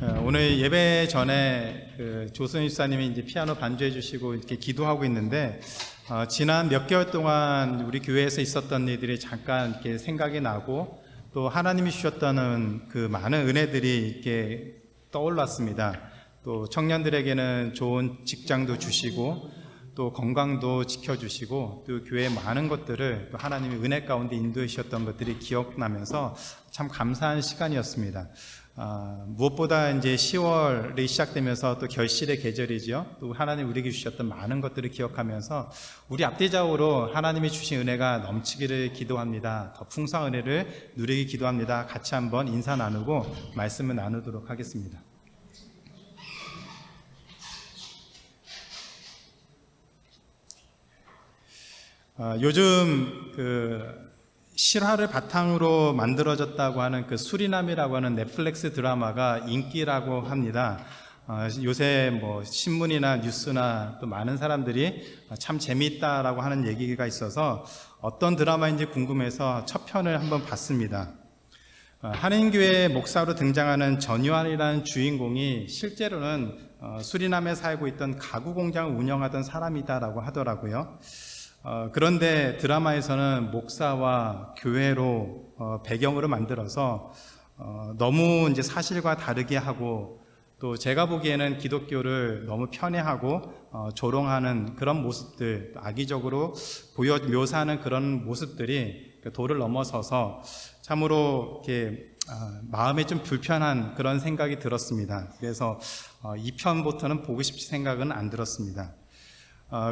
오늘 예배 전에 조승희 집사님이 이제 피아노 반주해 주시고 이렇게 기도하고 있는데, 지난 몇 개월 동안 우리 교회에서 있었던 일들이 잠깐 이렇게 생각이 나고, 또 하나님이 주셨다는 그 많은 은혜들이 이렇게 떠올랐습니다. 또 청년들에게는 좋은 직장도 주시고, 또 건강도 지켜주시고, 또 교회의 많은 것들을 또 하나님이 은혜 가운데 인도해 주셨던 것들이 기억나면서 참 감사한 시간이었습니다. 무엇보다 이제 10월이 시작되면서 또 결실의 계절이죠. 또 하나님 우리에게 주셨던 많은 것들을 기억하면서 우리 앞뒤적으로 하나님이 주신 은혜가 넘치기를 기도합니다. 더 풍성한 은혜를 누리기 기도합니다. 같이 한번 인사 나누고 말씀을 나누도록 하겠습니다. 요즘 실화를 바탕으로 만들어졌다고 하는 그 수리남이라고 하는 넷플릭스 드라마가 인기라고 합니다. 요새 뭐 신문이나 뉴스나 또 많은 사람들이 참 재미있다라고 하는 얘기가 있어서 어떤 드라마인지 궁금해서 첫 편을 한번 봤습니다. 한인교회 목사로 등장하는 전유한이라는 주인공이 실제로는 수리남에 살고 있던 가구 공장을 운영하던 사람이다라고 하더라고요. 그런데 드라마에서는 목사와 교회로 배경으로 만들어서 너무 이제 사실과 다르게 하고, 또 제가 보기에는 기독교를 너무 편애하고 조롱하는 그런 모습들, 악의적으로 묘사하는 그런 모습들이 도를 넘어서서 참으로 이렇게 마음에 좀 불편한 그런 생각이 들었습니다. 그래서 2편부터는 보고 싶은 생각은 안 들었습니다.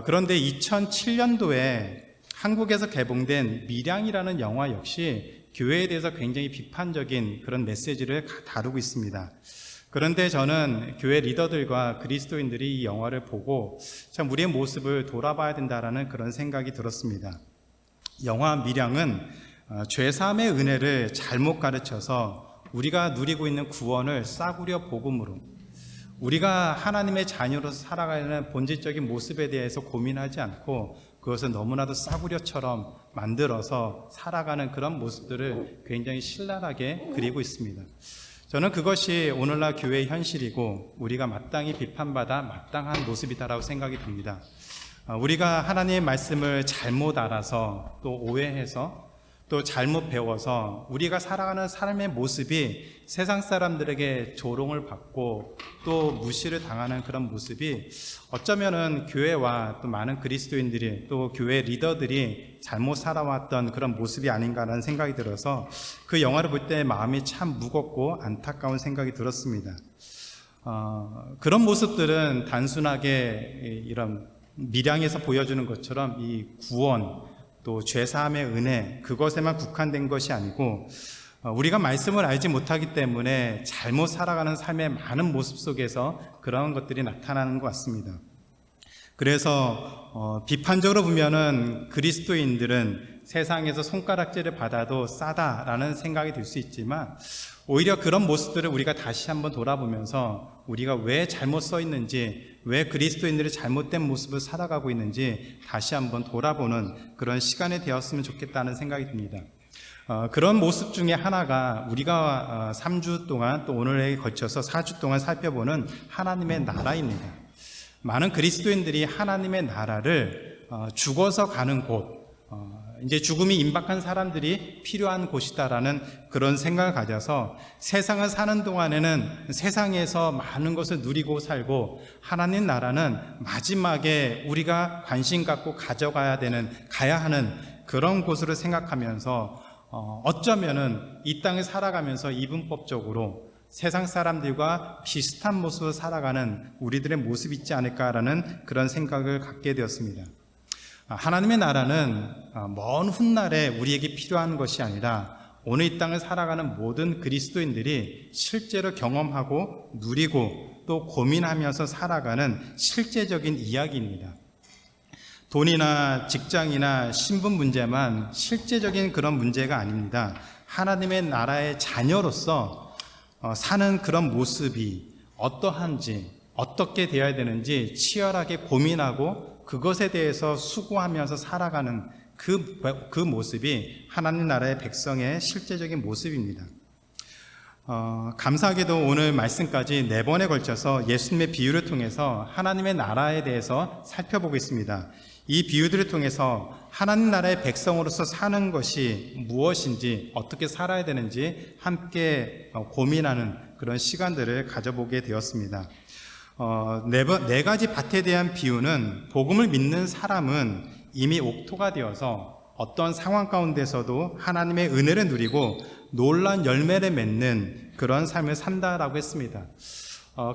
그런데 2007년도에 한국에서 개봉된 밀양이라는 영화 역시 교회에 대해서 굉장히 비판적인 그런 메시지를 다루고 있습니다. 그런데 저는 교회 리더들과 그리스도인들이 이 영화를 보고 참 우리의 모습을 돌아봐야 된다라는 그런 생각이 들었습니다. 영화 밀양은 죄사함의 은혜를 잘못 가르쳐서 우리가 누리고 있는 구원을 싸구려 복음으로, 우리가 하나님의 자녀로서 살아가는 본질적인 모습에 대해서 고민하지 않고 그것을 너무나도 싸구려처럼 만들어서 살아가는 그런 모습들을 굉장히 신랄하게 그리고 있습니다. 저는 그것이 오늘날 교회의 현실이고 우리가 마땅히 비판받아 마땅한 모습이다라고 생각이 듭니다. 우리가 하나님의 말씀을 잘못 알아서 또 오해해서 또 잘못 배워서 우리가 살아가는 삶의 모습이 세상 사람들에게 조롱을 받고 또 무시를 당하는 그런 모습이 어쩌면은 교회와 또 많은 그리스도인들이 또 교회 리더들이 잘못 살아왔던 그런 모습이 아닌가라는 생각이 들어서 그 영화를 볼 때 마음이 참 무겁고 안타까운 생각이 들었습니다. 그런 모습들은 단순하게 이런 밀양에서 보여주는 것처럼 이 구원, 또 죄사함의 은혜, 그것에만 국한된 것이 아니고 우리가 말씀을 알지 못하기 때문에 잘못 살아가는 삶의 많은 모습 속에서 그런 것들이 나타나는 것 같습니다. 그래서 비판적으로 보면은 그리스도인들은 세상에서 손가락질을 받아도 싸다라는 생각이 들 수 있지만, 오히려 그런 모습들을 우리가 다시 한번 돌아보면서 우리가 왜 잘못 서 있는지, 왜 그리스도인들이 잘못된 모습을 살아가고 있는지 다시 한번 돌아보는 그런 시간이 되었으면 좋겠다는 생각이 듭니다. 그런 모습 중에 하나가 우리가 3주 동안 또 오늘에 걸쳐서 4주 동안 살펴보는 하나님의 나라입니다. 많은 그리스도인들이 하나님의 나라를 죽어서 가는 곳, 이제 죽음이 임박한 사람들이 필요한 곳이다라는 그런 생각을 가져서 세상을 사는 동안에는 세상에서 많은 것을 누리고 살고, 하나님 나라는 마지막에 우리가 관심 갖고 가야 하는 그런 곳으로 생각하면서 어쩌면은 이 땅을 살아가면서 이분법적으로 세상 사람들과 비슷한 모습으로 살아가는 우리들의 모습이 있지 않을까라는 그런 생각을 갖게 되었습니다. 하나님의 나라는 먼 훗날에 우리에게 필요한 것이 아니라 오늘 이 땅을 살아가는 모든 그리스도인들이 실제로 경험하고 누리고 또 고민하면서 살아가는 실제적인 이야기입니다. 돈이나 직장이나 신분 문제만 실제적인 그런 문제가 아닙니다. 하나님의 나라의 자녀로서 사는 그런 모습이 어떠한지, 어떻게 되어야 되는지 치열하게 고민하고 그것에 대해서 수고하면서 살아가는 그 모습이 하나님 나라의 백성의 실제적인 모습입니다. 감사하게도 오늘 말씀까지 4번에 걸쳐서 예수님의 비유를 통해서 하나님의 나라에 대해서 살펴보고 있습니다. 이 비유들을 통해서 하나님 나라의 백성으로서 사는 것이 무엇인지, 어떻게 살아야 되는지 함께 고민하는 그런 시간들을 가져보게 되었습니다. 네 가지 밭에 대한 비유는 복음을 믿는 사람은 이미 옥토가 되어서 어떤 상황 가운데서도 하나님의 은혜를 누리고 놀라운 열매를 맺는 그런 삶을 산다라고 했습니다.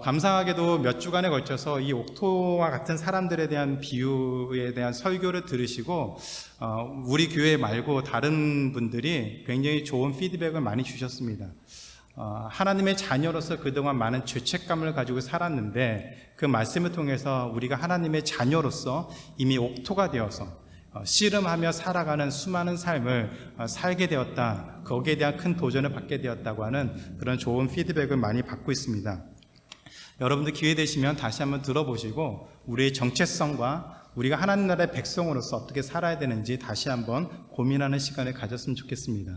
감사하게도 몇 주간에 걸쳐서 이 옥토와 같은 사람들에 대한 비유에 대한 설교를 들으시고 우리 교회 말고 다른 분들이 굉장히 좋은 피드백을 많이 주셨습니다. 하나님의 자녀로서 그동안 많은 죄책감을 가지고 살았는데 그 말씀을 통해서 우리가 하나님의 자녀로서 이미 옥토가 되어서 씨름하며 살아가는 수많은 삶을 살게 되었다, 거기에 대한 큰 도전을 받게 되었다고 하는 그런 좋은 피드백을 많이 받고 있습니다. 여러분들 기회 되시면 다시 한번 들어보시고 우리의 정체성과 우리가 하나님 나라의 백성으로서 어떻게 살아야 되는지 다시 한번 고민하는 시간을 가졌으면 좋겠습니다.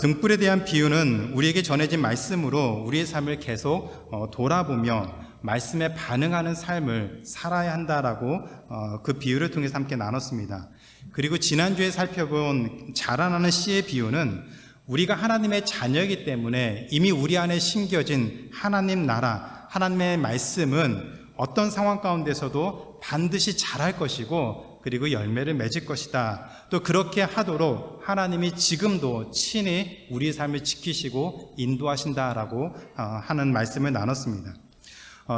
등불에 대한 비유는 우리에게 전해진 말씀으로 우리의 삶을 계속 돌아보며 말씀에 반응하는 삶을 살아야 한다라고 그 비유를 통해서 함께 나눴습니다. 그리고 지난주에 살펴본 자라나는 씨의 비유는 우리가 하나님의 자녀이기 때문에 이미 우리 안에 심겨진 하나님 나라, 하나님의 말씀은 어떤 상황 가운데서도 반드시 자랄 것이고 그리고 열매를 맺을 것이다. 또 그렇게 하도록 하나님이 지금도 친히 우리의 삶을 지키시고 인도하신다라고 하는 말씀을 나눴습니다.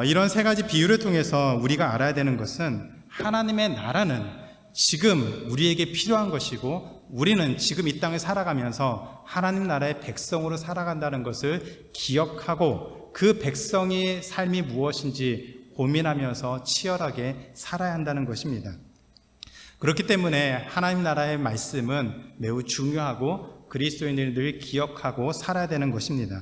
이런 3가지 비유를 통해서 우리가 알아야 되는 것은 하나님의 나라는 지금 우리에게 필요한 것이고 우리는 지금 이 땅을 살아가면서 하나님 나라의 백성으로 살아간다는 것을 기억하고 그 백성의 삶이 무엇인지 고민하면서 치열하게 살아야 한다는 것입니다. 그렇기 때문에 하나님 나라의 말씀은 매우 중요하고 그리스도인들이 늘 기억하고 살아야 되는 것입니다.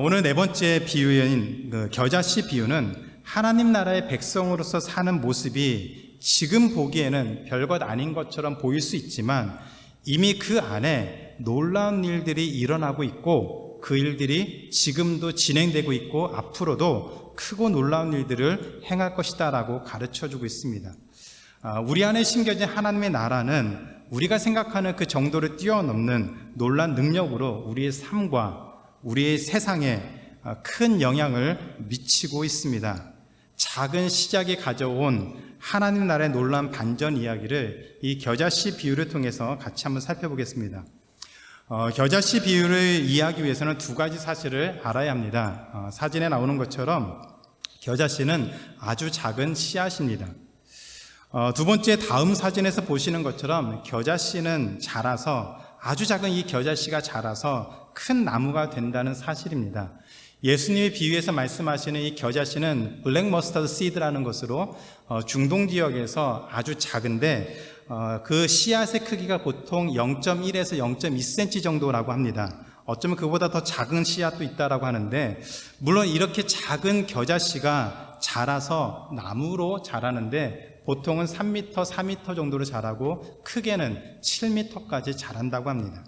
오늘 4번째 비유인 겨자씨 비유는 하나님 나라의 백성으로서 사는 모습이 지금 보기에는 별것 아닌 것처럼 보일 수 있지만 이미 그 안에 놀라운 일들이 일어나고 있고 그 일들이 지금도 진행되고 있고 앞으로도 크고 놀라운 일들을 행할 것이다 라고 가르쳐주고 있습니다. 우리 안에 심겨진 하나님의 나라는 우리가 생각하는 그 정도를 뛰어넘는 놀라운 능력으로 우리의 삶과 우리의 세상에 큰 영향을 미치고 있습니다. 작은 시작이 가져온 하나님 나라의 놀라운 반전 이야기를 이 겨자씨 비유를 통해서 같이 한번 살펴보겠습니다. 겨자씨 비유를 이해하기 위해서는 2가지 사실을 알아야 합니다. 사진에 나오는 것처럼 겨자씨는 아주 작은 씨앗입니다. 2번째 다음 사진에서 보시는 것처럼 겨자씨는 자라서 아주 작은 이 겨자씨가 자라서 큰 나무가 된다는 사실입니다. 예수님의 비유에서 말씀하시는 이 겨자씨는 블랙 머스타드 시드라는 것으로 중동 지역에서 아주 작은데 그 씨앗의 크기가 보통 0.1에서 0.2cm 정도라고 합니다. 어쩌면 그보다 더 작은 씨앗도 있다라고 하는데 물론 이렇게 작은 겨자씨가 자라서 나무로 자라는데 보통은 3m, 4m 정도로 자라고 크게는 7m까지 자란다고 합니다.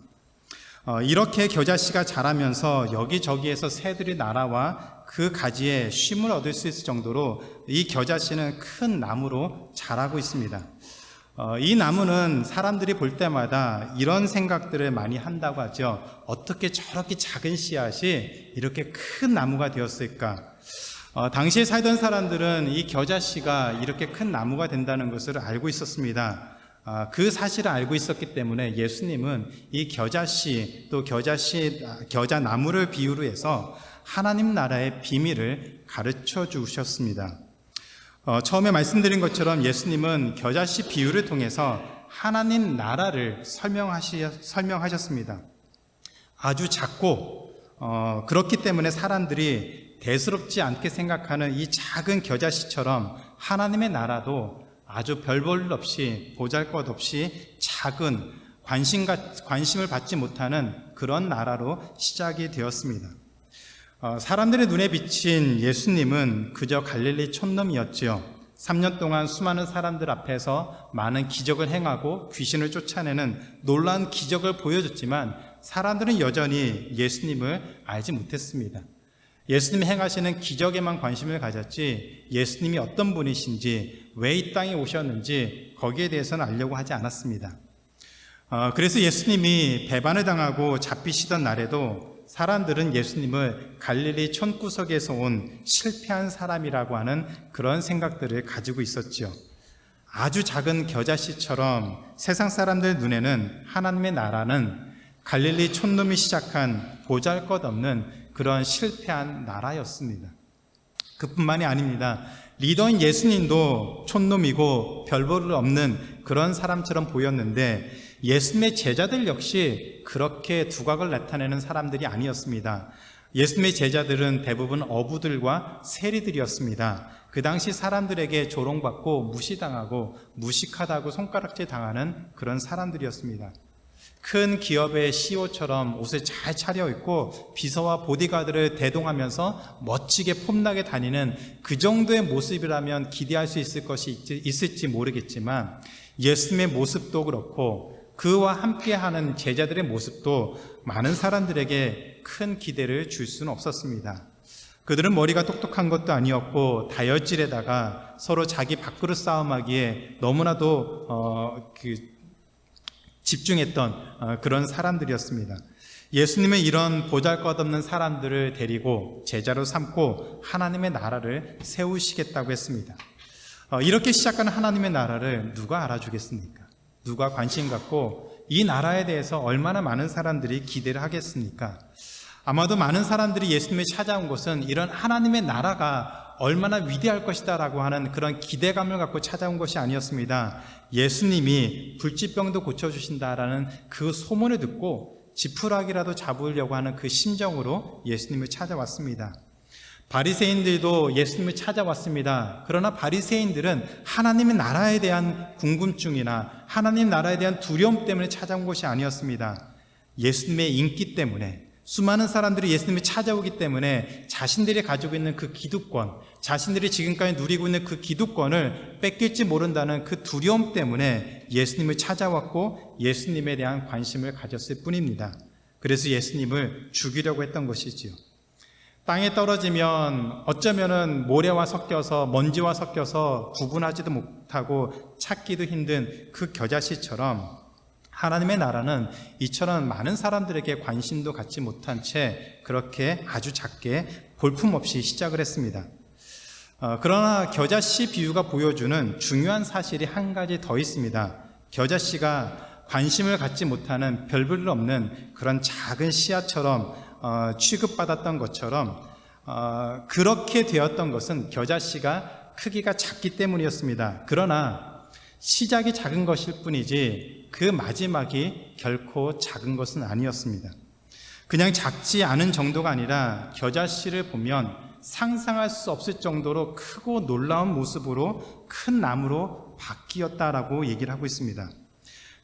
이렇게 겨자씨가 자라면서 여기저기에서 새들이 날아와 그 가지에 쉼을 얻을 수 있을 정도로 이 겨자씨는 큰 나무로 자라고 있습니다. 이 나무는 사람들이 볼 때마다 이런 생각들을 많이 한다고 하죠. 어떻게 저렇게 작은 씨앗이 이렇게 큰 나무가 되었을까? 당시에 살던 사람들은 이 겨자씨가 이렇게 큰 나무가 된다는 것을 알고 있었습니다. 그 사실을 알고 있었기 때문에 예수님은 이 겨자씨 또 겨자나무를 비유로 해서 하나님 나라의 비밀을 가르쳐 주셨습니다. 처음에 말씀드린 것처럼 예수님은 겨자씨 비유를 통해서 하나님 나라를 설명하셨습니다. 아주 작고 그렇기 때문에 사람들이 대수롭지 않게 생각하는 이 작은 겨자씨처럼 하나님의 나라도 아주 별 볼 없이 보잘것없이 작은 관심을 받지 못하는 그런 나라로 시작이 되었습니다. 사람들의 눈에 비친 예수님은 그저 갈릴리 촌놈이었지요. 3년 동안 수많은 사람들 앞에서 많은 기적을 행하고 귀신을 쫓아내는 놀라운 기적을 보여줬지만 사람들은 여전히 예수님을 알지 못했습니다. 예수님이 행하시는 기적에만 관심을 가졌지 예수님이 어떤 분이신지, 왜 이 땅에 오셨는지 거기에 대해서는 알려고 하지 않았습니다. 그래서 예수님이 배반을 당하고 잡히시던 날에도 사람들은 예수님을 갈릴리 촌구석에서 온 실패한 사람이라고 하는 그런 생각들을 가지고 있었지요. 아주 작은 겨자씨처럼 세상 사람들 눈에는 하나님의 나라는 갈릴리 촌놈이 시작한 보잘것없는 그런 실패한 나라였습니다. 그뿐만이 아닙니다. 리더인 예수님도 촌놈이고 별볼일 없는 그런 사람처럼 보였는데 예수님의 제자들 역시 그렇게 두각을 나타내는 사람들이 아니었습니다. 예수님의 제자들은 대부분 어부들과 세리들이었습니다. 그 당시 사람들에게 조롱받고 무시당하고 무식하다고 손가락질 당하는 그런 사람들이었습니다. 큰 기업의 CEO처럼 옷을 잘 차려입고 비서와 보디가드를 대동하면서 멋지게 폼나게 다니는 그 정도의 모습이라면 기대할 수 있을지 모르겠지만 예수님의 모습도 그렇고 그와 함께하는 제자들의 모습도 많은 사람들에게 큰 기대를 줄 수는 없었습니다. 그들은 머리가 똑똑한 것도 아니었고 다혈질에다가 서로 자기 밥그릇 싸움하기에 너무나도 집중했던 그런 사람들이었습니다. 예수님은 이런 보잘것없는 사람들을 데리고 제자로 삼고 하나님의 나라를 세우시겠다고 했습니다. 이렇게 시작하는 하나님의 나라를 누가 알아주겠습니까? 누가 관심 갖고 이 나라에 대해서 얼마나 많은 사람들이 기대를 하겠습니까? 아마도 많은 사람들이 예수님을 찾아온 것은 이런 하나님의 나라가 얼마나 위대할 것이다라고 하는 그런 기대감을 갖고 찾아온 것이 아니었습니다. 예수님이 불치병도 고쳐주신다라는 그 소문을 듣고 지푸라기라도 잡으려고 하는 그 심정으로 예수님을 찾아왔습니다. 바리새인들도 예수님을 찾아왔습니다. 그러나 바리새인들은 하나님의 나라에 대한 궁금증이나 하나님 나라에 대한 두려움 때문에 찾아온 것이 아니었습니다. 예수님의 인기 때문에, 수많은 사람들이 예수님을 찾아오기 때문에 자신들이 가지고 있는 그 기득권, 자신들이 지금까지 누리고 있는 그 기득권을 뺏길지 모른다는 그 두려움 때문에 예수님을 찾아왔고 예수님에 대한 관심을 가졌을 뿐입니다. 그래서 예수님을 죽이려고 했던 것이지요. 땅에 떨어지면 어쩌면은 모래와 섞여서, 먼지와 섞여서 구분하지도 못하고 찾기도 힘든 그 겨자씨처럼 하나님의 나라는 이처럼 많은 사람들에게 관심도 갖지 못한 채 그렇게 아주 작게 볼품없이 시작을 했습니다. 그러나 겨자씨 비유가 보여주는 중요한 사실이 한 가지 더 있습니다. 겨자씨가 관심을 갖지 못하는 별볼일 없는 그런 작은 씨앗처럼 취급받았던 것처럼 그렇게 되었던 것은 겨자씨가 크기가 작기 때문이었습니다. 그러나 시작이 작은 것일 뿐이지 그 마지막이 결코 작은 것은 아니었습니다. 그냥 작지 않은 정도가 아니라 겨자씨를 보면 상상할 수 없을 정도로 크고 놀라운 모습으로 큰 나무로 바뀌었다라고 얘기를 하고 있습니다.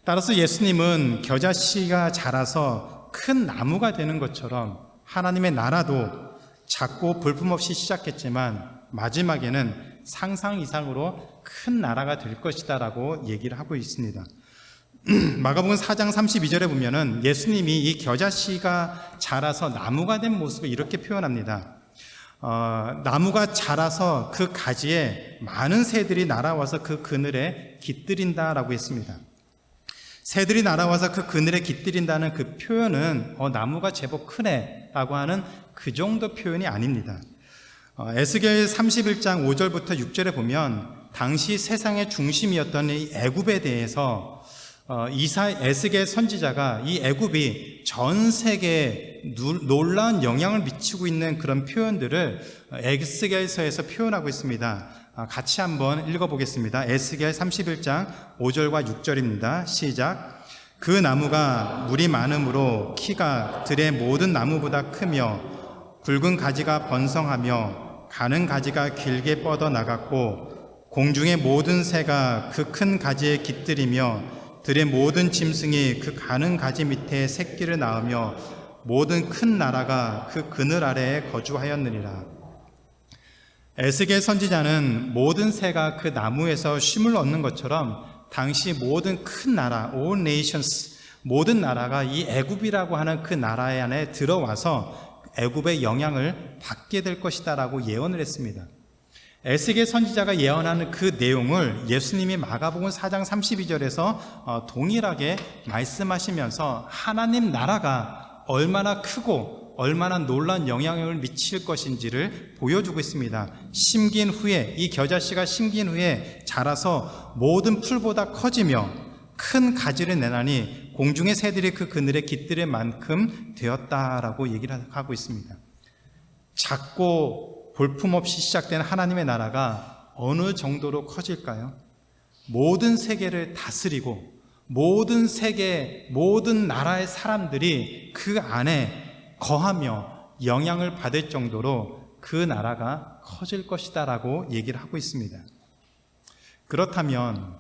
따라서 예수님은 겨자씨가 자라서 큰 나무가 되는 것처럼 하나님의 나라도 작고 볼품없이 시작했지만 마지막에는 상상 이상으로 큰 나라가 될 것이다 라고 얘기를 하고 있습니다. 마가복음 4장 32절에 보면은 예수님이 이 겨자씨가 자라서 나무가 된 모습을 이렇게 표현합니다. 나무가 자라서 그 가지에 많은 새들이 날아와서 그 그늘에 깃들인다라고 했습니다. 새들이 날아와서 그 그늘에 깃들인다는 그 표현은 나무가 제법 크네 라고 하는 그 정도 표현이 아닙니다. 에스겔 31장 5절부터 6절에 보면 당시 세상의 중심이었던 이 애굽에 대해서 에스겔 선지자가 이 애굽이 전 세계에 놀라운 영향을 미치고 있는 그런 표현들을 에스겔서에서 표현하고 있습니다. 같이 한번 읽어보겠습니다. 에스겔 31장 5절과 6절입니다. 시작. 그 나무가 물이 많으므로 키가 들의 모든 나무보다 크며 굵은 가지가 번성하며 가는 가지가 길게 뻗어나갔고 공중의 모든 새가 그 큰 가지에 깃들이며 들의 모든 짐승이 그 가는 가지 밑에 새끼를 낳으며 모든 큰 나라가 그 그늘 아래에 거주하였느니라. 에스겔 선지자는 모든 새가 그 나무에서 쉼을 얻는 것처럼 당시 모든 큰 나라, all nations, 모든 나라가 이 애굽이라고 하는 그 나라 안에 들어와서 애굽의 영향을 받게 될 것이다라고 예언을 했습니다. 에스겔 선지자가 예언하는 그 내용을 예수님이 마가복음 4장 32절에서 동일하게 말씀하시면서 하나님 나라가 얼마나 크고 얼마나 놀라운 영향을 미칠 것인지를 보여주고 있습니다. 심긴 후에, 이 겨자씨가 심긴 후에 자라서 모든 풀보다 커지며 큰 가지를 내나니 공중의 새들이 그 그늘에 깃들 만큼 되었다라고 얘기를 하고 있습니다. 작고 볼품없이 시작된 하나님의 나라가 어느 정도로 커질까요? 모든 세계를 다스리고 모든 세계, 모든 나라의 사람들이 그 안에 거하며 영향을 받을 정도로 그 나라가 커질 것이다라고 얘기를 하고 있습니다. 그렇다면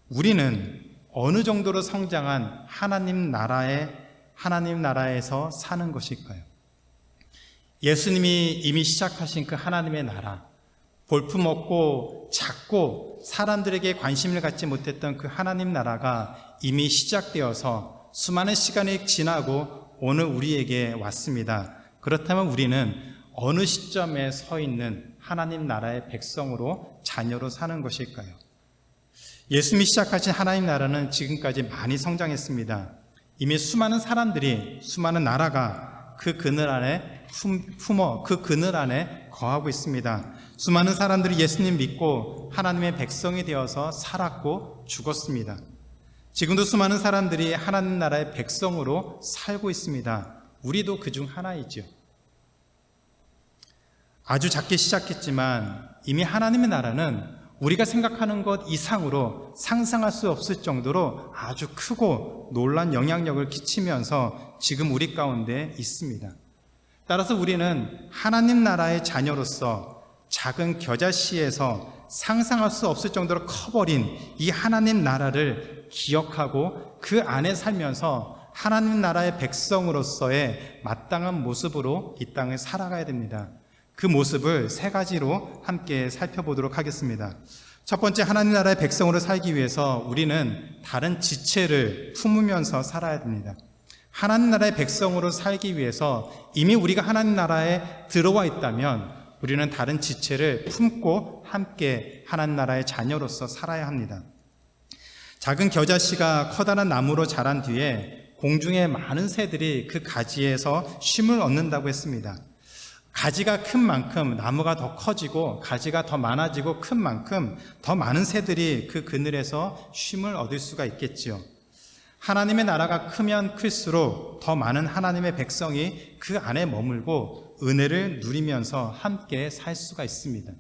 우리는 어느 정도로 성장한 하나님 나라에서 사는 것일까요? 예수님이 이미 시작하신 그 하나님의 나라, 볼품없고 작고 사람들에게 관심을 갖지 못했던 그 하나님 나라가 이미 시작되어서 수많은 시간이 지나고 오늘 우리에게 왔습니다. 그렇다면 우리는 어느 시점에 서 있는 하나님 나라의 백성으로 자녀로 사는 것일까요? 예수님이 시작하신 하나님 나라는 지금까지 많이 성장했습니다. 이미 수많은 사람들이, 수많은 나라가 그 그늘 안에 품어 그 그늘 안에 거하고 있습니다. 수많은 사람들이 예수님 믿고 하나님의 백성이 되어서 살았고 죽었습니다. 지금도 수많은 사람들이 하나님 나라의 백성으로 살고 있습니다. 우리도 그중 하나이죠. 아주 작게 시작했지만 이미 하나님의 나라는 우리가 생각하는 것 이상으로 상상할 수 없을 정도로 아주 크고 놀라운 영향력을 끼치면서 지금 우리 가운데 있습니다. 따라서 우리는 하나님 나라의 자녀로서 작은 겨자씨에서 상상할 수 없을 정도로 커버린 이 하나님 나라를 기억하고 그 안에 살면서 하나님 나라의 백성으로서의 마땅한 모습으로 이 땅을 살아가야 됩니다. 그 모습을 세 가지로 함께 살펴보도록 하겠습니다. 첫 번째, 하나님 나라의 백성으로 살기 위해서 우리는 다른 지체를 품으면서 살아야 됩니다. 하나님 나라의 백성으로 살기 위해서 이미 우리가 하나님 나라에 들어와 있다면 우리는 다른 지체를 품고 함께 하나님 나라의 자녀로서 살아야 합니다. 작은 겨자씨가 커다란 나무로 자란 뒤에 공중에 많은 새들이 그 가지에서 쉼을 얻는다고 했습니다. 가지가 큰 만큼 나무가 더 커지고 가지가 더 많아지고 큰 만큼 더 많은 새들이 그 그늘에서 쉼을 얻을 수가 있겠지요. 하나님의 나라가 크면 클수록 더 많은 하나님의 백성이 그 안에 머물고 은혜를 누리면서 함께 살 수가 있습니다.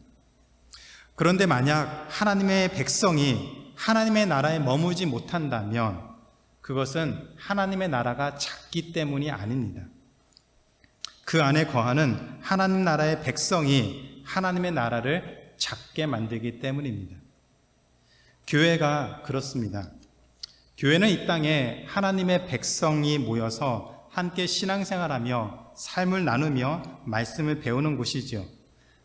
그런데 만약 하나님의 백성이 하나님의 나라에 머무지 못한다면 그것은 하나님의 나라가 작기 때문이 아닙니다. 그 안에 거하는 하나님 나라의 백성이 하나님의 나라를 작게 만들기 때문입니다. 교회가 그렇습니다. 교회는 이 땅에 하나님의 백성이 모여서 함께 신앙생활하며 삶을 나누며 말씀을 배우는 곳이지요.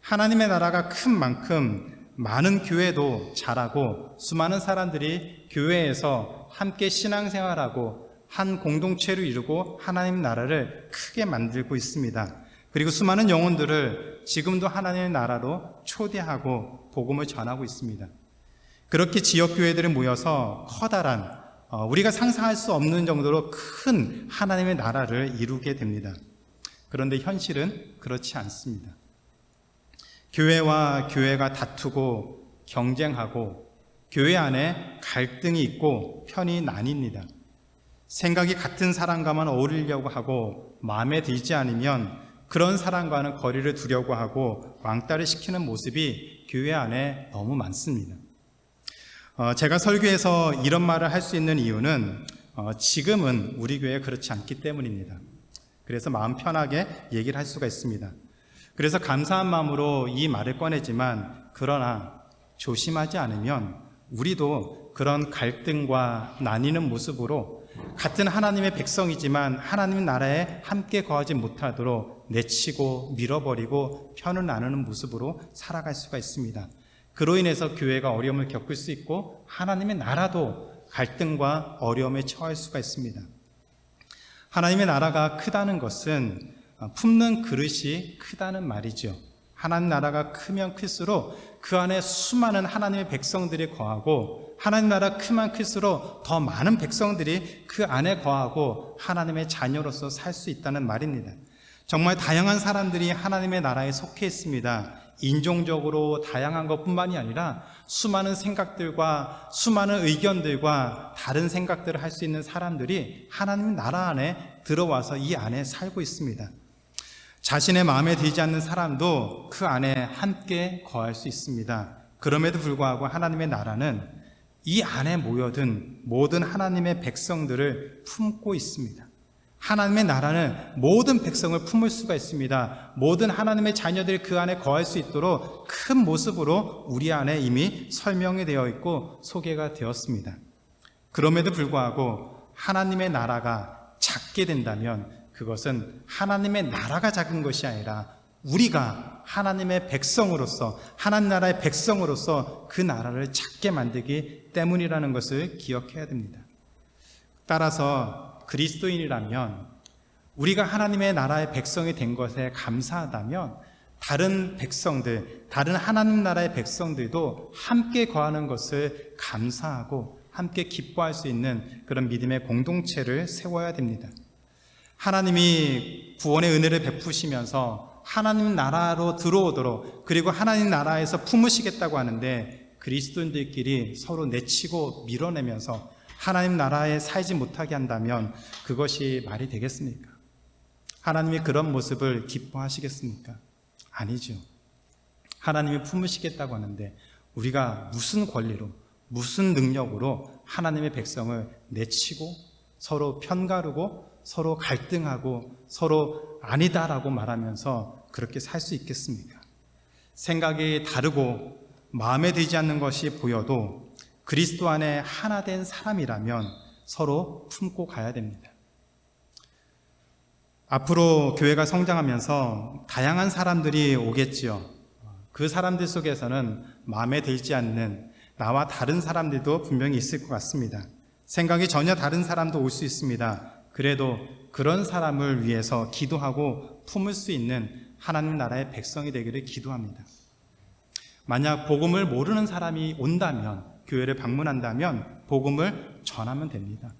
하나님의 나라가 큰 만큼 많은 교회도 자라고 수많은 사람들이 교회에서 함께 신앙생활하고 한 공동체를 이루고 하나님 나라를 크게 만들고 있습니다. 그리고 수많은 영혼들을 지금도 하나님의 나라로 초대하고 복음을 전하고 있습니다. 그렇게 지역교회들이 모여서 커다란 우리가 상상할 수 없는 정도로 큰 하나님의 나라를 이루게 됩니다. 그런데 현실은 그렇지 않습니다. 교회와 교회가 다투고 경쟁하고 교회 안에 갈등이 있고 편이 나뉩니다. 생각이 같은 사람과만 어울리려고 하고 마음에 들지 않으면 그런 사람과는 거리를 두려고 하고 왕따를 시키는 모습이 교회 안에 너무 많습니다. 제가 설교에서 이런 말을 할 수 있는 이유는 지금은 우리 교회가 그렇지 않기 때문입니다. 그래서 마음 편하게 얘기를 할 수가 있습니다. 그래서 감사한 마음으로 이 말을 꺼내지만 그러나 조심하지 않으면 우리도 그런 갈등과 나뉘는 모습으로 같은 하나님의 백성이지만 하나님 나라에 함께 거하지 못하도록 내치고 밀어버리고 편을 나누는 모습으로 살아갈 수가 있습니다. 그로 인해서 교회가 어려움을 겪을 수 있고 하나님의 나라도 갈등과 어려움에 처할 수가 있습니다. 하나님의 나라가 크다는 것은 품는 그릇이 크다는 말이죠. 하나님 나라가 크면 클수록 그 안에 수많은 하나님의 백성들이 거하고, 하나님 나라 크면 클수록 더 많은 백성들이 그 안에 거하고 하나님의 자녀로서 살 수 있다는 말입니다. 정말 다양한 사람들이 하나님의 나라에 속해 있습니다. 인종적으로 다양한 것뿐만이 아니라 수많은 생각들과 수많은 의견들과 다른 생각들을 할 수 있는 사람들이 하나님 나라 안에 들어와서 이 안에 살고 있습니다. 자신의 마음에 들지 않는 사람도 그 안에 함께 거할 수 있습니다. 그럼에도 불구하고 하나님의 나라는 이 안에 모여든 모든 하나님의 백성들을 품고 있습니다. 하나님의 나라는 모든 백성을 품을 수가 있습니다. 모든 하나님의 자녀들이 그 안에 거할 수 있도록 큰 모습으로 우리 안에 이미 설명이 되어 있고 소개가 되었습니다. 그럼에도 불구하고 하나님의 나라가 작게 된다면 그것은 하나님의 나라가 작은 것이 아니라 우리가 하나님의 백성으로서, 하나님 나라의 백성으로서 그 나라를 작게 만들기 때문이라는 것을 기억해야 됩니다. 따라서 그리스도인이라면, 우리가 하나님의 나라의 백성이 된 것에 감사하다면 다른 백성들, 다른 하나님 나라의 백성들도 함께 거하는 것을 감사하고 함께 기뻐할 수 있는 그런 믿음의 공동체를 세워야 됩니다. 하나님이 구원의 은혜를 베푸시면서 하나님 나라로 들어오도록, 그리고 하나님 나라에서 품으시겠다고 하는데 그리스도인들끼리 서로 내치고 밀어내면서 하나님 나라에 살지 못하게 한다면 그것이 말이 되겠습니까? 하나님이 그런 모습을 기뻐하시겠습니까? 아니죠. 하나님이 품으시겠다고 하는데 우리가 무슨 권리로, 무슨 능력으로 하나님의 백성을 내치고 서로 편가르고 서로 갈등하고 서로 아니다라고 말하면서 그렇게 살 수 있겠습니까? 생각이 다르고 마음에 들지 않는 것이 보여도 그리스도 안에 하나 된 사람이라면 서로 품고 가야 됩니다. 앞으로 교회가 성장하면서 다양한 사람들이 오겠지요. 그 사람들 속에서는 마음에 들지 않는 나와 다른 사람들도 분명히 있을 것 같습니다. 생각이 전혀 다른 사람도 올 수 있습니다. 그래도 그런 사람을 위해서 기도하고 품을 수 있는 하나님 나라의 백성이 되기를 기도합니다. 만약 복음을 모르는 사람이 온다면, 교회를 방문한다면 복음을 전하면 됩니다.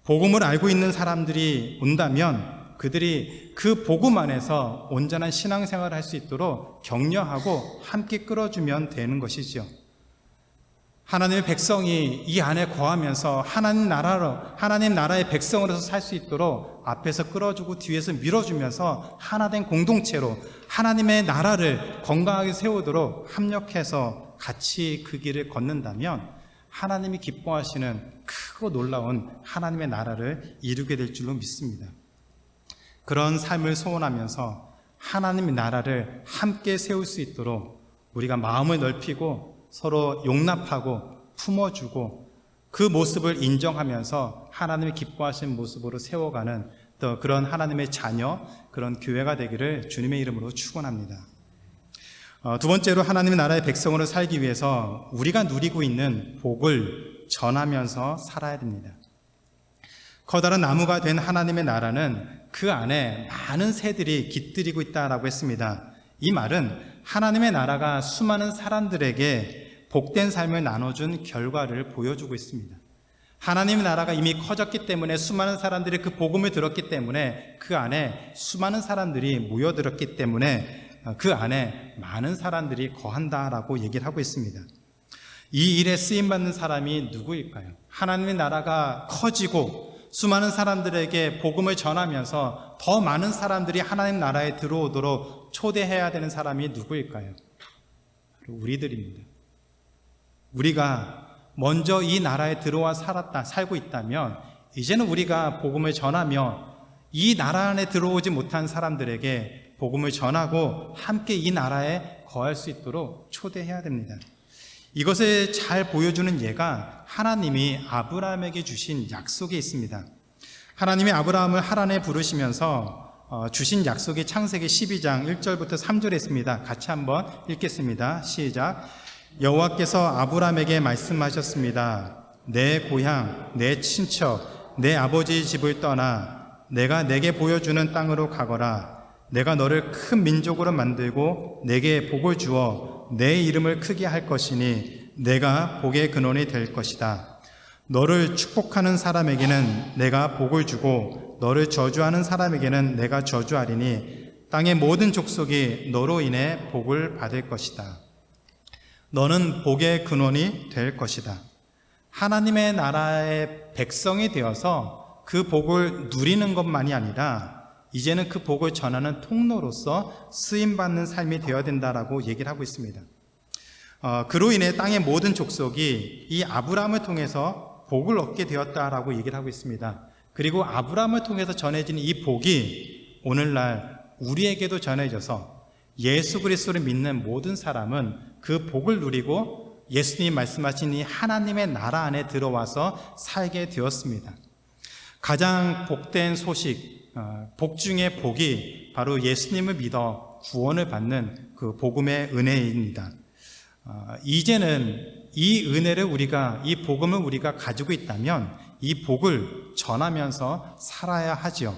복음을 알고 있는 사람들이 온다면 그들이 그 복음 안에서 온전한 신앙생활을 할 수 있도록 격려하고 함께 끌어주면 되는 것이죠. 하나님의 백성이 이 안에 거하면서 하나님 나라의 백성으로서 살 수 있도록 앞에서 끌어주고 뒤에서 밀어주면서 하나된 공동체로 하나님의 나라를 건강하게 세우도록 협력해서 같이 그 길을 걷는다면 하나님이 기뻐하시는 크고 놀라운 하나님의 나라를 이루게 될 줄로 믿습니다. 그런 삶을 소원하면서 하나님의 나라를 함께 세울 수 있도록 우리가 마음을 넓히고 서로 용납하고 품어주고 그 모습을 인정하면서 하나님이 기뻐하시는 모습으로 세워가는 또 그런 하나님의 자녀, 그런 교회가 되기를 주님의 이름으로 축원합니다. 두 번째로 하나님의 나라의 백성으로 살기 위해서 우리가 누리고 있는 복을 전하면서 살아야 됩니다. 커다란 나무가 된 하나님의 나라는 그 안에 많은 새들이 깃들이고 있다라고 했습니다. 이 말은 하나님의 나라가 수많은 사람들에게 복된 삶을 나눠준 결과를 보여주고 있습니다. 하나님의 나라가 이미 커졌기 때문에 수많은 사람들이 그 복음을 들었기 때문에 그 안에 수많은 사람들이 모여들었기 때문에 그 안에 많은 사람들이 거한다라고 얘기를 하고 있습니다. 이 일에 쓰임받는 사람이 누구일까요? 하나님의 나라가 커지고 수많은 사람들에게 복음을 전하면서 더 많은 사람들이 하나님 나라에 들어오도록 초대해야 되는 사람이 누구일까요? 우리들입니다. 우리가 먼저 이 나라에 들어와 살고 있다면 이제는 우리가 복음을 전하며 이 나라 안에 들어오지 못한 사람들에게 복음을 전하고 함께 이 나라에 거할 수 있도록 초대해야 됩니다. 이것을 잘 보여주는 예가 하나님이 아브라함에게 주신 약속에 있습니다. 하나님이 아브라함을 하란에 부르시면서 주신 약속이 창세기 12장 1절부터 3절에 있습니다. 같이 한번 읽겠습니다. 시작. 여호와께서 아브라함에게 말씀하셨습니다. 내 고향, 내 친척, 내 아버지의 집을 떠나 내가 내게 보여주는 땅으로 가거라. 내가 너를 큰 민족으로 만들고 내게 복을 주어 내 이름을 크게 할 것이니 내가 복의 근원이 될 것이다. 너를 축복하는 사람에게는 내가 복을 주고 너를 저주하는 사람에게는 내가 저주하리니 땅의 모든 족속이 너로 인해 복을 받을 것이다. 너는 복의 근원이 될 것이다. 하나님의 나라의 백성이 되어서 그 복을 누리는 것만이 아니라 이제는 그 복을 전하는 통로로서 쓰임받는 삶이 되어야 된다라고 얘기를 하고 있습니다. 그로 인해 땅의 모든 족속이 이 아브라함을 통해서 복을 얻게 되었다라고 얘기를 하고 있습니다. 그리고 아브라함을 통해서 전해진 이 복이 오늘날 우리에게도 전해져서 예수 그리스도를 믿는 모든 사람은 그 복을 누리고 예수님이 말씀하신 이 하나님의 나라 안에 들어와서 살게 되었습니다. 가장 복된 소식, 복 중의 복이 바로 예수님을 믿어 구원을 받는 그 복음의 은혜입니다. 이제는 이 은혜를 이 복음을 우리가 가지고 있다면 이 복을 전하면서 살아야 하죠.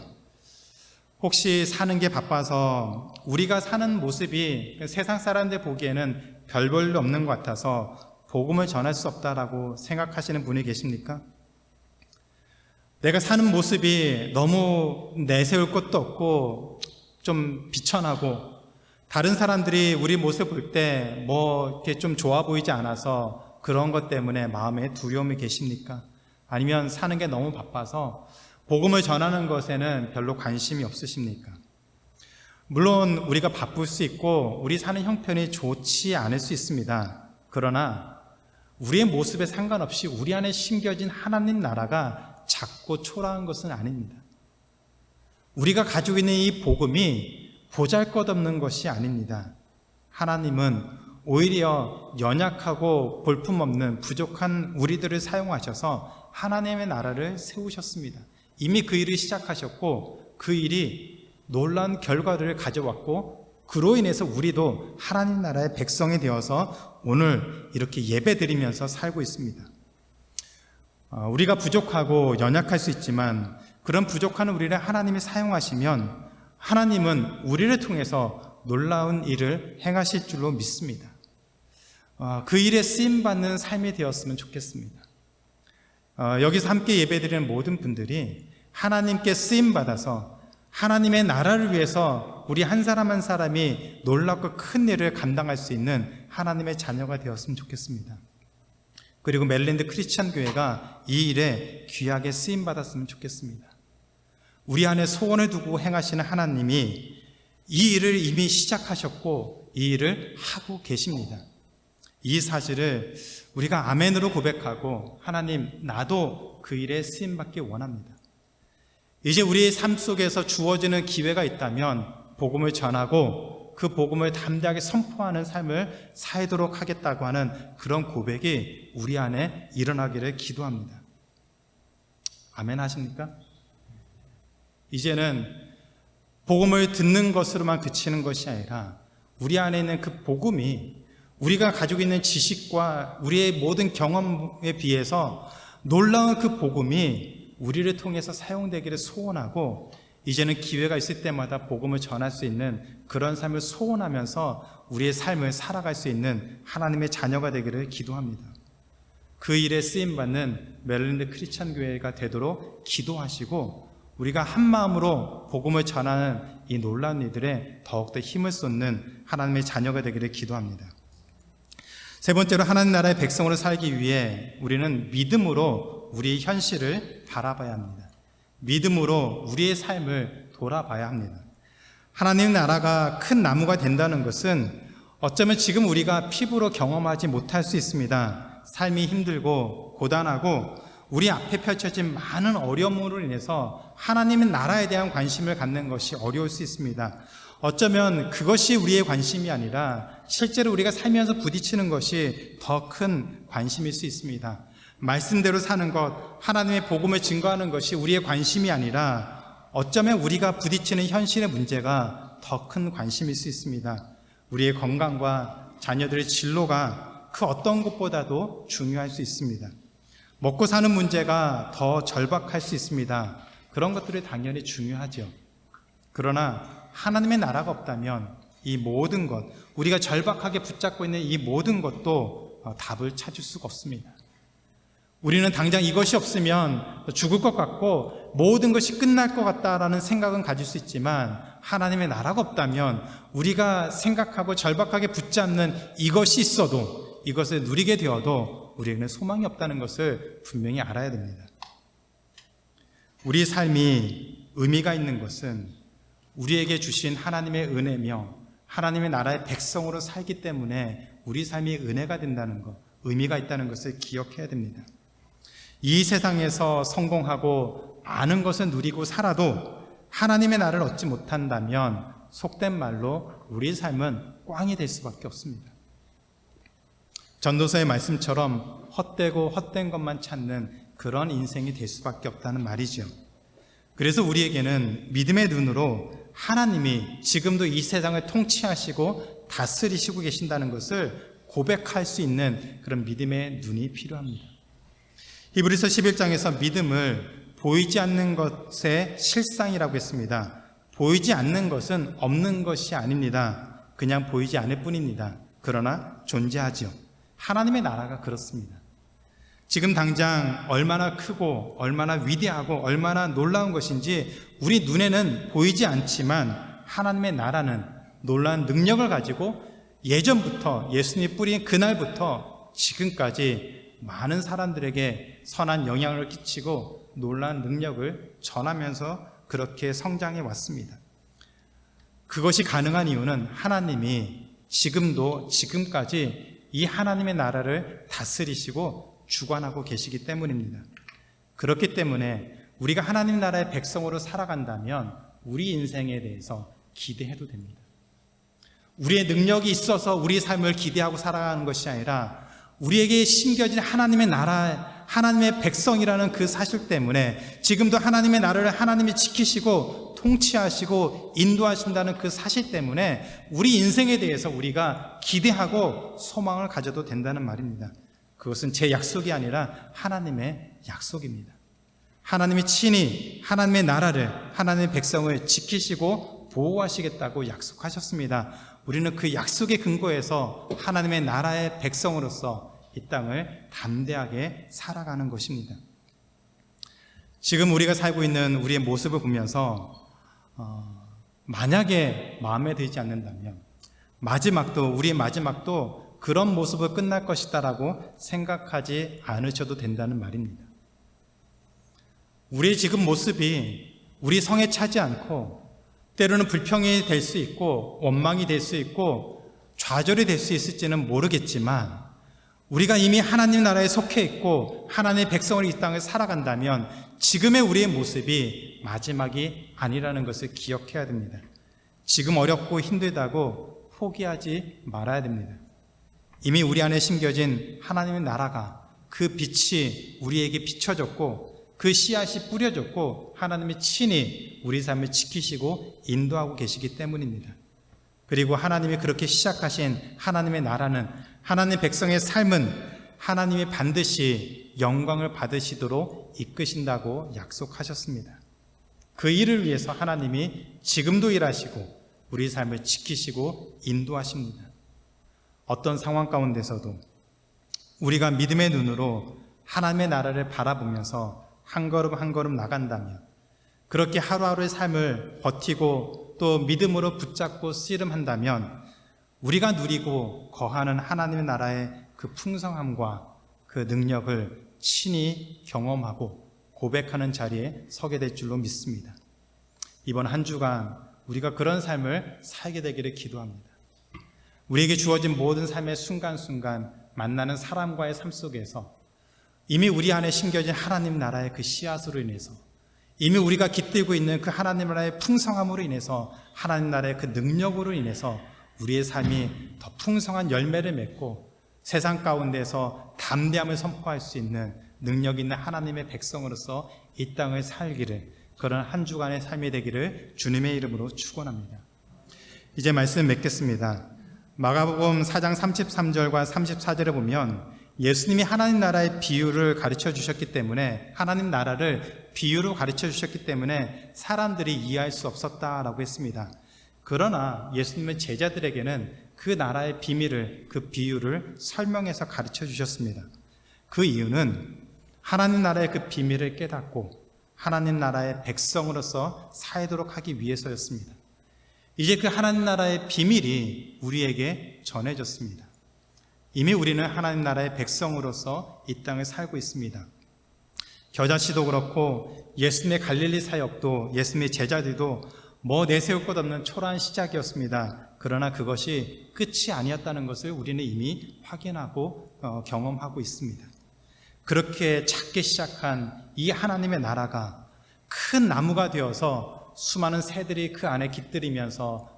혹시 사는 게 바빠서 우리가 사는 모습이 세상 사람들 보기에는 별 볼 일 없는 것 같아서 복음을 전할 수 없다라고 생각하시는 분이 계십니까? 내가 사는 모습이 너무 내세울 것도 없고 좀 비천하고 다른 사람들이 우리 모습 볼 때 이렇게 좀 좋아 보이지 않아서 그런 것 때문에 마음에 두려움이 계십니까? 아니면 사는 게 너무 바빠서 복음을 전하는 것에는 별로 관심이 없으십니까? 물론 우리가 바쁠 수 있고 우리 사는 형편이 좋지 않을 수 있습니다. 그러나 우리의 모습에 상관없이 우리 안에 심겨진 하나님 나라가 작고 초라한 것은 아닙니다. 우리가 가지고 있는 이 복음이 보잘것없는 것이 아닙니다. 하나님은 오히려 연약하고 볼품없는 부족한 우리들을 사용하셔서 하나님의 나라를 세우셨습니다. 이미 그 일을 시작하셨고 그 일이 놀라운 결과를 가져왔고 그로 인해서 우리도 하나님 나라의 백성이 되어서 오늘 이렇게 예배드리면서 살고 있습니다. 우리가 부족하고 연약할 수 있지만 그런 부족한 우리를 하나님이 사용하시면 하나님은 우리를 통해서 놀라운 일을 행하실 줄로 믿습니다. 그 일에 쓰임받는 삶이 되었으면 좋겠습니다. 여기서 함께 예배드리는 모든 분들이 하나님께 쓰임받아서 하나님의 나라를 위해서 우리 한 사람 한 사람이 놀랍고 큰 일을 감당할 수 있는 하나님의 자녀가 되었으면 좋겠습니다. 그리고 메릴랜드 크리스찬 교회가 이 일에 귀하게 쓰임받았으면 좋겠습니다. 우리 안에 소원을 두고 행하시는 하나님이 이 일을 이미 시작하셨고 이 일을 하고 계십니다. 이 사실을 우리가 아멘으로 고백하고 하나님 나도 그 일에 쓰임받기 원합니다. 이제 우리의 삶 속에서 주어지는 기회가 있다면 복음을 전하고 그 복음을 담대하게 선포하는 삶을 살도록 하겠다고 하는 그런 고백이 우리 안에 일어나기를 기도합니다. 아멘 하십니까? 이제는 복음을 듣는 것으로만 그치는 것이 아니라 우리 안에 있는 그 복음이 우리가 가지고 있는 지식과 우리의 모든 경험에 비해서 놀라운 그 복음이 우리를 통해서 사용되기를 소원하고 이제는 기회가 있을 때마다 복음을 전할 수 있는 그런 삶을 소원하면서 우리의 삶을 살아갈 수 있는 하나님의 자녀가 되기를 기도합니다. 그 일에 쓰임받는 메릴랜드 크리스찬 교회가 되도록 기도하시고 우리가 한 마음으로 복음을 전하는 이 놀라운 일들에 더욱더 힘을 쏟는 하나님의 자녀가 되기를 기도합니다. 세 번째로 하나님 나라의 백성으로 살기 위해 우리는 믿음으로 우리의 현실을 바라봐야 합니다. 믿음으로 우리의 삶을 돌아봐야 합니다. 하나님 나라가 큰 나무가 된다는 것은 어쩌면 지금 우리가 피부로 경험하지 못할 수 있습니다. 삶이 힘들고 고단하고 우리 앞에 펼쳐진 많은 어려움으로 인해서 하나님의 나라에 대한 관심을 갖는 것이 어려울 수 있습니다. 어쩌면 그것이 우리의 관심이 아니라 실제로 우리가 살면서 부딪히는 것이 더 큰 관심일 수 있습니다. 말씀대로 사는 것, 하나님의 복음을 증거하는 것이 우리의 관심이 아니라 어쩌면 우리가 부딪히는 현실의 문제가 더 큰 관심일 수 있습니다. 우리의 건강과 자녀들의 진로가 그 어떤 것보다도 중요할 수 있습니다. 먹고 사는 문제가 더 절박할 수 있습니다. 그런 것들이 당연히 중요하죠. 그러나 하나님의 나라가 없다면 이 모든 것, 우리가 절박하게 붙잡고 있는 이 모든 것도 답을 찾을 수가 없습니다. 우리는 당장 이것이 없으면 죽을 것 같고 모든 것이 끝날 것 같다라는 생각은 가질 수 있지만, 하나님의 나라가 없다면 우리가 생각하고 절박하게 붙잡는 이것이 있어도, 이것을 누리게 되어도 우리에게는 소망이 없다는 것을 분명히 알아야 됩니다. 우리 삶이 의미가 있는 것은 우리에게 주신 하나님의 은혜며 하나님의 나라의 백성으로 살기 때문에 우리 삶이 은혜가 된다는 것, 의미가 있다는 것을 기억해야 됩니다. 이 세상에서 성공하고 많은 것을 누리고 살아도 하나님의 나라를 얻지 못한다면 속된 말로 우리 삶은 꽝이 될 수밖에 없습니다. 전도서의 말씀처럼 헛되고 헛된 것만 찾는 그런 인생이 될 수밖에 없다는 말이죠. 그래서 우리에게는 믿음의 눈으로 하나님이 지금도 이 세상을 통치하시고 다스리시고 계신다는 것을 고백할 수 있는 그런 믿음의 눈이 필요합니다. 히브리서 11장에서 믿음을 보이지 않는 것의 실상이라고 했습니다. 보이지 않는 것은 없는 것이 아닙니다. 그냥 보이지 않을 뿐입니다. 그러나 존재하지요. 하나님의 나라가 그렇습니다. 지금 당장 얼마나 크고 얼마나 위대하고 얼마나 놀라운 것인지 우리 눈에는 보이지 않지만, 하나님의 나라는 놀라운 능력을 가지고 예전부터, 예수님이 뿌린 그날부터 지금까지 많은 사람들에게 선한 영향을 끼치고 놀라운 능력을 전하면서 그렇게 성장해 왔습니다. 그것이 가능한 이유는 하나님이 지금도 지금까지 이 하나님의 나라를 다스리시고 주관하고 계시기 때문입니다. 그렇기 때문에 우리가 하나님 나라의 백성으로 살아간다면 우리 인생에 대해서 기대해도 됩니다. 우리의 능력이 있어서 우리 삶을 기대하고 살아가는 것이 아니라 우리에게 심겨진 하나님의 나라, 하나님의 백성이라는 그 사실 때문에 지금도 하나님의 나라를 하나님이 지키시고 통치하시고 인도하신다는 그 사실 때문에 우리 인생에 대해서 우리가 기대하고 소망을 가져도 된다는 말입니다. 그것은 제 약속이 아니라 하나님의 약속입니다. 하나님이 친히 하나님의 나라를, 하나님의 백성을 지키시고 보호하시겠다고 약속하셨습니다. 우리는 그 약속의 근거에서 하나님의 나라의 백성으로서 이 땅을 담대하게 살아가는 것입니다. 지금 우리가 살고 있는 우리의 모습을 보면서 만약에 마음에 들지 않는다면 우리의 마지막도 그런 모습으로 끝날 것이다라고 생각하지 않으셔도 된다는 말입니다. 우리의 지금 모습이 우리 성에 차지 않고 때로는 불평이 될 수 있고 원망이 될 수 있고 좌절이 될 수 있을지는 모르겠지만, 우리가 이미 하나님 나라에 속해 있고 하나님의 백성을 이 땅을 살아간다면 지금의 우리의 모습이 마지막이 아니라는 것을 기억해야 됩니다. 지금 어렵고 힘들다고 포기하지 말아야 됩니다. 이미 우리 안에 심겨진 하나님의 나라가, 그 빛이 우리에게 비춰졌고 그 씨앗이 뿌려졌고 하나님이 친히 우리 삶을 지키시고 인도하고 계시기 때문입니다. 그리고 하나님이 그렇게 시작하신 하나님의 나라는, 하나님의 백성의 삶은 하나님이 반드시 영광을 받으시도록 이끄신다고 약속하셨습니다. 그 일을 위해서 하나님이 지금도 일하시고 우리 삶을 지키시고 인도하십니다. 어떤 상황 가운데서도 우리가 믿음의 눈으로 하나님의 나라를 바라보면서 한 걸음 한 걸음 나간다면, 그렇게 하루하루의 삶을 버티고 또 믿음으로 붙잡고 씨름한다면 우리가 누리고 거하는 하나님의 나라의 그 풍성함과 그 능력을 친히 경험하고 고백하는 자리에 서게 될 줄로 믿습니다. 이번 한 주간 우리가 그런 삶을 살게 되기를 기도합니다. 우리에게 주어진 모든 삶의 순간순간 만나는 사람과의 삶 속에서 이미 우리 안에 심겨진 하나님 나라의 그 씨앗으로 인해서, 이미 우리가 깃들고 있는 그 하나님 나라의 풍성함으로 인해서, 하나님 나라의 그 능력으로 인해서 우리의 삶이 더 풍성한 열매를 맺고 세상 가운데서 담대함을 선포할 수 있는 능력 있는 하나님의 백성으로서 이 땅을 살기를, 그런 한 주간의 삶이 되기를 주님의 이름으로 축원합니다. 이제 말씀 맺겠습니다. 마가복음 4장 33절과 34절에 보면 예수님이 하나님 나라의 비유를 가르쳐 주셨기 때문에, 하나님 나라를 비유로 가르쳐 주셨기 때문에 사람들이 이해할 수 없었다라고 했습니다. 그러나 예수님의 제자들에게는 그 나라의 비밀을, 그 비유를 설명해서 가르쳐 주셨습니다. 그 이유는 하나님 나라의 그 비밀을 깨닫고 하나님 나라의 백성으로서 살도록 하기 위해서였습니다. 이제 그 하나님 나라의 비밀이 우리에게 전해졌습니다. 이미 우리는 하나님 나라의 백성으로서 이 땅에 살고 있습니다. 겨자씨도 그렇고 예수님의 갈릴리 사역도, 예수님의 제자들도 뭐 내세울 것 없는 초라한 시작이었습니다. 그러나 그것이 끝이 아니었다는 것을 우리는 이미 확인하고 경험하고 있습니다. 그렇게 작게 시작한 이 하나님의 나라가 큰 나무가 되어서 수많은 새들이 그 안에 깃들이면서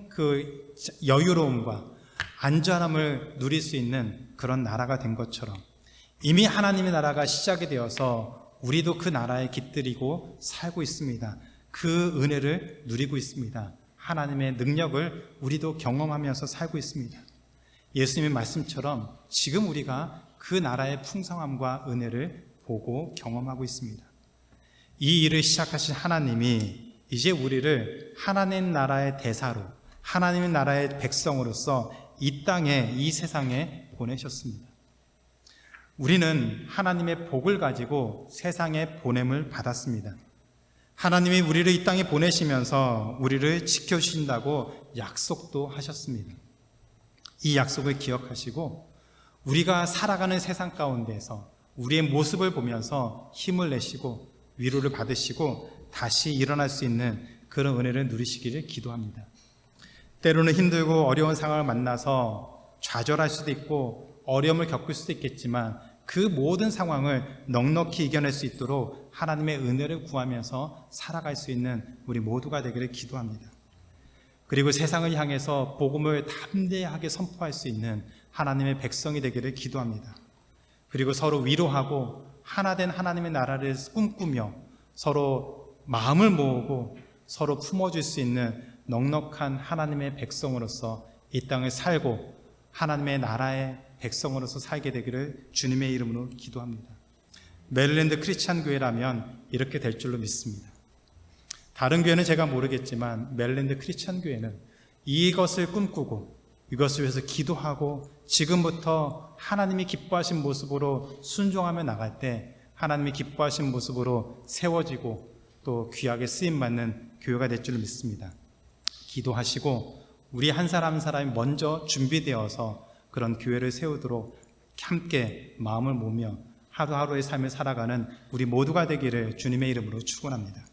그 여유로움과 안전함을 누릴 수 있는 그런 나라가 된 것처럼, 이미 하나님의 나라가 시작이 되어서 우리도 그 나라에 깃들이고 살고 있습니다. 그 은혜를 누리고 있습니다. 하나님의 능력을 우리도 경험하면서 살고 있습니다. 예수님의 말씀처럼 지금 우리가 그 나라의 풍성함과 은혜를 보고 경험하고 있습니다. 이 일을 시작하신 하나님이 이제 우리를 하나님 나라의 대사로, 하나님의 나라의 백성으로서 이 땅에, 이 세상에 보내셨습니다. 우리는 하나님의 복을 가지고 세상에 보냄을 받았습니다. 하나님이 우리를 이 땅에 보내시면서 우리를 지켜주신다고 약속도 하셨습니다. 이 약속을 기억하시고 우리가 살아가는 세상 가운데서 우리의 모습을 보면서 힘을 내시고 위로를 받으시고 다시 일어날 수 있는 그런 은혜를 누리시기를 기도합니다. 때로는 힘들고 어려운 상황을 만나서 좌절할 수도 있고 어려움을 겪을 수도 있겠지만 그 모든 상황을 넉넉히 이겨낼 수 있도록 하나님의 은혜를 구하면서 살아갈 수 있는 우리 모두가 되기를 기도합니다. 그리고 세상을 향해서 복음을 담대하게 선포할 수 있는 하나님의 백성이 되기를 기도합니다. 그리고 서로 위로하고 하나된 하나님의 나라를 꿈꾸며 서로 마음을 모으고 서로 품어줄 수 있는 넉넉한 하나님의 백성으로서 이 땅을 살고 하나님의 나라의 백성으로서 살게 되기를 주님의 이름으로 기도합니다. 메릴랜드 크리스찬 교회라면 이렇게 될 줄로 믿습니다. 다른 교회는 제가 모르겠지만 메릴랜드 크리스찬 교회는 이것을 꿈꾸고 이것을 위해서 기도하고 지금부터 하나님이 기뻐하신 모습으로 순종하며 나갈 때 하나님이 기뻐하신 모습으로 세워지고 또 귀하게 쓰임받는 교회가 될 줄로 믿습니다. 기도하시고 우리 한 사람 한 사람이 먼저 준비되어서 그런 교회를 세우도록 함께 마음을 모으며 하루하루의 삶을 살아가는 우리 모두가 되기를 주님의 이름으로 축원합니다.